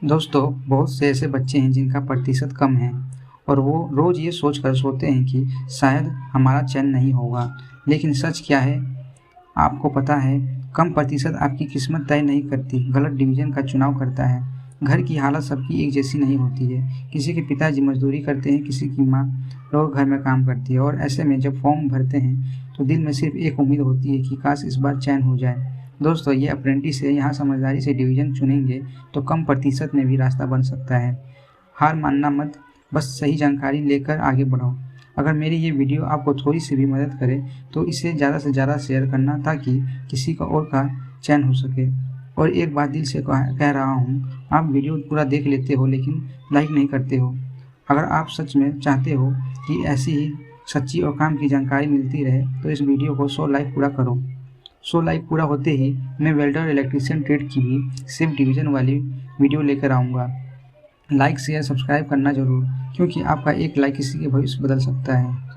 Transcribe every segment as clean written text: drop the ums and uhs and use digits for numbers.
दोस्तों, बहुत से ऐसे बच्चे हैं जिनका प्रतिशत कम है और वो रोज़ ये सोचकर सोते हैं कि शायद हमारा चयन नहीं होगा। लेकिन सच क्या है, आपको पता है? कम प्रतिशत आपकी किस्मत तय नहीं करती, गलत डिवीज़न का चुनाव करता है। घर की हालत सबकी एक जैसी नहीं होती है। किसी के पिताजी मज़दूरी करते हैं, किसी की माँ रोज़ घर में काम करती है और ऐसे में जब फॉर्म भरते हैं तो दिल में सिर्फ एक उम्मीद होती है कि काश इस बार चयन हो जाए। दोस्तों, ये अप्रेंटिस है, यहाँ समझदारी से डिवीज़न चुनेंगे तो कम प्रतिशत में भी रास्ता बन सकता है। हार मानना मत, बस सही जानकारी लेकर आगे बढ़ो। अगर मेरी ये वीडियो आपको थोड़ी सी भी मदद करे तो इसे ज़्यादा से ज़्यादा शेयर करना ताकि किसी का और का चयन हो सके। और एक बात दिल से कह रहा हूँ, आप वीडियो पूरा देख लेते हो लेकिन लाइक नहीं करते हो। अगर आप सच में चाहते हो कि ऐसी ही सच्ची और काम की जानकारी मिलती रहे तो इस वीडियो को 100 लाइक पूरा करो। 100 लाइक पूरा होते ही मैं वेल्डर इलेक्ट्रीशियन ट्रेड की भी सिर्फ डिवीज़न वाली वीडियो लेकर आऊँगा। लाइक शेयर सब्सक्राइब करना ज़रूर, क्योंकि आपका एक लाइक किसी के भविष्य बदल सकता है।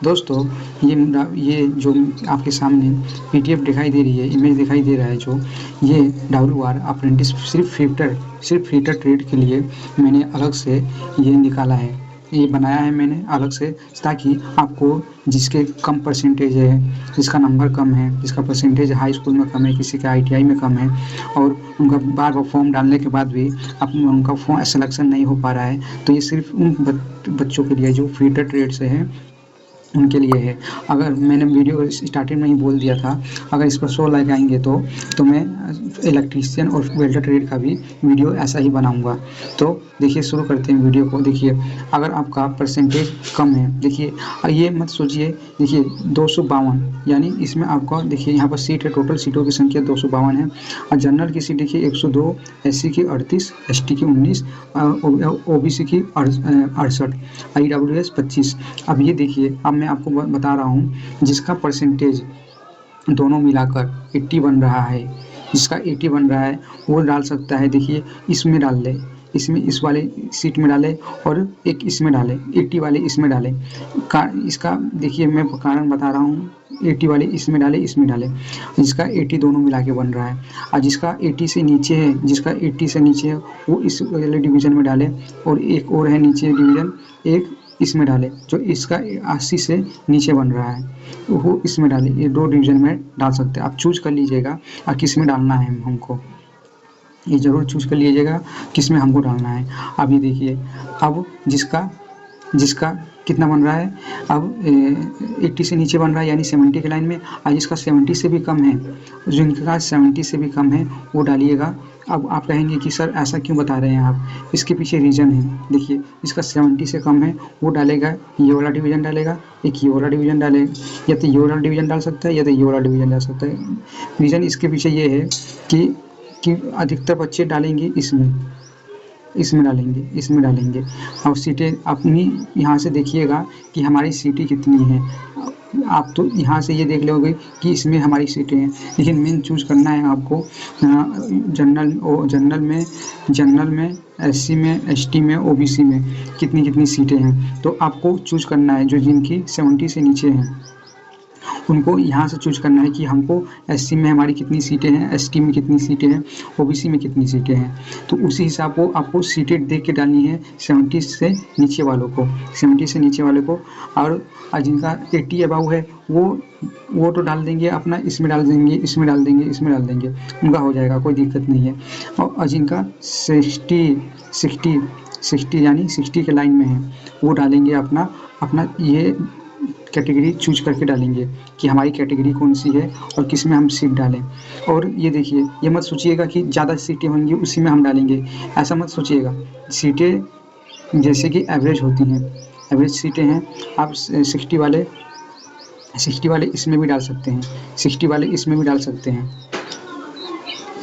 दोस्तों, ये जो आपके सामने पीडीएफ दिखाई दे रही है, इमेज दिखाई दे रहा है जो, ये WR अप्रेंटिस सिर्फ फिटर ट्रेड के लिए मैंने अलग से ये निकाला है। ये बनाया है मैंने अलग से ताकि आपको जिसके कम परसेंटेज है, जिसका नंबर कम है, जिसका परसेंटेज हाई स्कूल में कम है, किसी का ITI में कम है और उनका बार बार फॉर्म डालने के बाद भी उनका फॉर्म सिलेक्शन नहीं हो पा रहा है, तो ये सिर्फ उन बच्चों के लिए जो फिटर ट्रेड से है उनके लिए है। अगर मैंने वीडियो स्टार्टिंग में ही बोल दिया था, अगर इस पर 100 लाइक आएंगे तो मैं इलेक्ट्रीशियन और वेल्डर ट्रेड का भी वीडियो ऐसा ही बनाऊंगा। तो देखिए, शुरू करते हैं वीडियो को। देखिए, अगर आपका परसेंटेज कम है, देखिए ये मत सोचिए, देखिए 252, यानी इसमें आपका देखिए यहाँ पर सीट है, टोटल सीटों की संख्या 252 है और जनरल की सीट देखिए 102, SC की 38, ST की 19, OBC की 68, IWS 25। अब ये देखिए, अब मैं आपको बता रहा हूँ, जिसका परसेंटेज दोनों मिलाकर 80 बन रहा है, जिसका 80 बन रहा है वो डाल सकता है। देखिए, इसमें डाल ले, इसमें इस वाले सीट में डाले और एक इसमें डाले, 80 वाले इसमें डाले। इसका देखिए, मैं कारण बता रहा हूँ, 80 वाले इसमें डाले, इसमें डाले, जिसका 80 दोनों मिला के बन रहा है। और जिसका 80 से नीचे है, जिसका 80 से नीचे है वो इस वाले डिवीज़न में डाले और एक और है नीचे डिवीज़न, एक इसमें डाले। जो इसका 80 से नीचे बन रहा है वो इसमें डाले। ये 2 डिवीज़न में डाल सकते हैं। आप चूज कर लीजिएगा और किस में डालना है हमको, ये ज़रूर चूज कर लीजिएगा किस में हमको डालना है। अब ये देखिए, अब जिसका जिसका कितना बन रहा है, अब 80 से नीचे बन रहा है यानी 70 के लाइन में, और जिसका 70 से भी कम है, जिनका 70 से भी कम है वो डालिएगा। अब आप कहेंगे कि सर ऐसा क्यों बता रहे हैं आप, इसके पीछे रीज़न है। देखिए, जिसका 70 से कम है वो डालेगा, ये वाला डिवीज़न डालेगा, एक ये वाला डिवीज़न डालेगा, या तो ये वाला डिवीज़न डाल सकता है या तो ये वाला डिवीज़न डाल सकता है। रीज़न इसके पीछे ये है कि अधिकतर बच्चे डालेंगे इसमें डालेंगे, इसमें डालेंगे। और सीटें अपनी यहाँ से देखिएगा कि हमारी सीटें कितनी हैं। आप तो यहाँ से ये देख लोगे कि इसमें हमारी सीटें हैं, लेकिन मेन चूज़ करना है आपको जनरल में, SC में, ST में, OBC में कितनी कितनी सीटें हैं। तो आपको चूज़ करना है जो जिनकी 70 से नीचे हैं, उनको यहाँ से चूज करना है कि हमको SC में हमारी कितनी सीटें हैं, ST में कितनी सीटें हैं, OBC में कितनी सीटें हैं। तो उसी हिसाब को आपको सीटें देख के डालनी है 70 से नीचे वालों को, 70 से नीचे वाले को। और जिनका 80 अबाव है वो तो डाल देंगे अपना, इसमें डाल देंगे, इसमें डाल देंगे, इसमें डाल देंगे, उनका हो जाएगा, कोई दिक्कत नहीं है। और जिनका 60 यानी 60 के लाइन में है वो डालेंगे अपना ये कैटेगरी चूज करके डालेंगे कि हमारी कैटेगरी कौन सी है और किस में हम सीट डालें। और ये देखिए, ये मत सोचिएगा कि ज़्यादा सीटें होंगी उसी में हम डालेंगे, ऐसा मत सोचिएगा। सीटें जैसे कि एवरेज होती हैं, एवरेज सीटें हैं। आप 60 वाले इसमें भी डाल सकते हैं, 60 वाले इसमें भी डाल सकते हैं,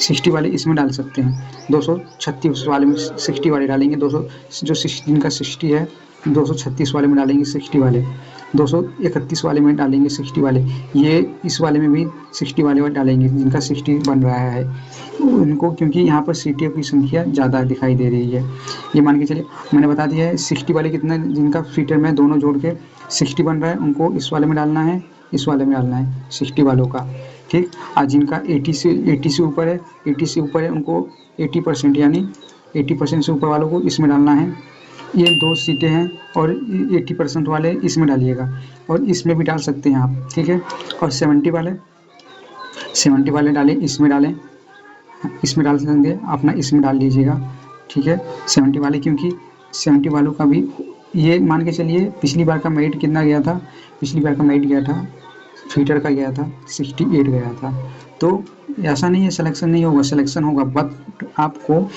60 वाले इसमें डाल सकते हैं। 236 वाले में 60 वाले डालेंगे, 200 जो जिनका 60 है 236 वाले में डालेंगे 60 वाले, 231 वाले में डालेंगे 60 वाले, ये इस वाले में भी 60 वाले डालेंगे जिनका 60 बन रहा है उनको, क्योंकि यहाँ पर सीटों की संख्या ज़्यादा दिखाई दे रही है। ये मान के चलिए, मैंने बता दिया है 60 वाले कितना, जिनका फीटर में दोनों जोड़ के 60 बन रहा है उनको इस वाले में डालना है, इस वाले में डालना है 60 वालों का। ठीक। और जिनका 80 से ऊपर है, 80 से ऊपर है उनको 80% यानी 80% से ऊपर वालों को इसमें डालना है। ये 2 सीटें हैं और 80% वाले इसमें डालिएगा और इसमें भी डाल सकते हैं आप, ठीक है। और 70 वाले डालें, इसमें डालें, इसमें डाल देंगे अपना, इसमें डाल लीजिएगा, ठीक है। 70 वाले, क्योंकि 70 वालों का भी ये मान के चलिए पिछली बार का मेरिट कितना गया था, पिछली बार का मेरिट गया था फीटर का गया था 68 गया था। तो ऐसा नहीं है सिलेक्शन नहीं होगा, सिलेक्शन होगा, बट आपको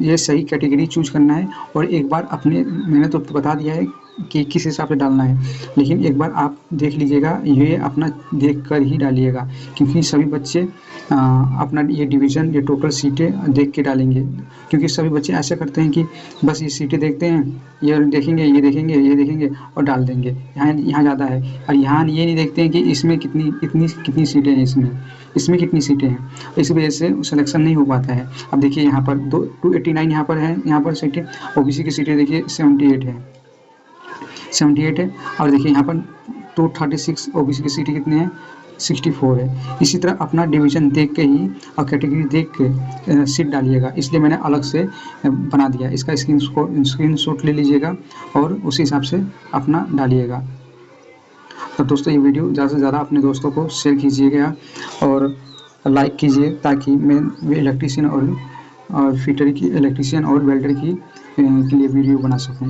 ये सही कैटेगरी चूज करना है। और एक बार अपने, मैंने तो बता दिया है कि किस हिसाब से डालना है, लेकिन एक बार आप देख लीजिएगा, ये अपना देख कर ही डालिएगा, क्योंकि सभी बच्चे अपना ये डिवीज़न, ये टोटल सीटें देख के डालेंगे। क्योंकि सभी बच्चे ऐसे करते हैं कि बस ये सीटें देखते हैं, ये देखेंगे, ये देखेंगे, ये देखेंगे और डाल देंगे, यहाँ ज़्यादा है, और यहाँ ये नहीं देखते हैं कि इसमें कितनी सीटें हैं, इसमें कितनी सीटें हैं। इस वजह से सिलेक्शन नहीं हो पाता है। अब देखिए यहाँ पर 289 यहाँ पर है, यहाँ पर सीटें, ओबीसी की सीटें देखिए 78 है, 78 है। और देखिए यहाँ पर 236 ओबीसी की सीटें कितने हैं, 64 है। इसी तरह अपना डिवीज़न देख के ही और कैटेगरी देख के सीट डालिएगा, इसलिए मैंने अलग से बना दिया। इसका स्क्रीनशॉट ले लीजिएगा और उसी हिसाब से अपना डालिएगा। तो दोस्तों, ये वीडियो ज़्यादा से ज़्यादा अपने दोस्तों को शेयर कीजिएगा और लाइक कीजिए, ताकि मैं इलेक्ट्रीशियन और फिटर की, इलेक्ट्रीशियन और वेल्डर की के लिए वीडियो बना सकूँ।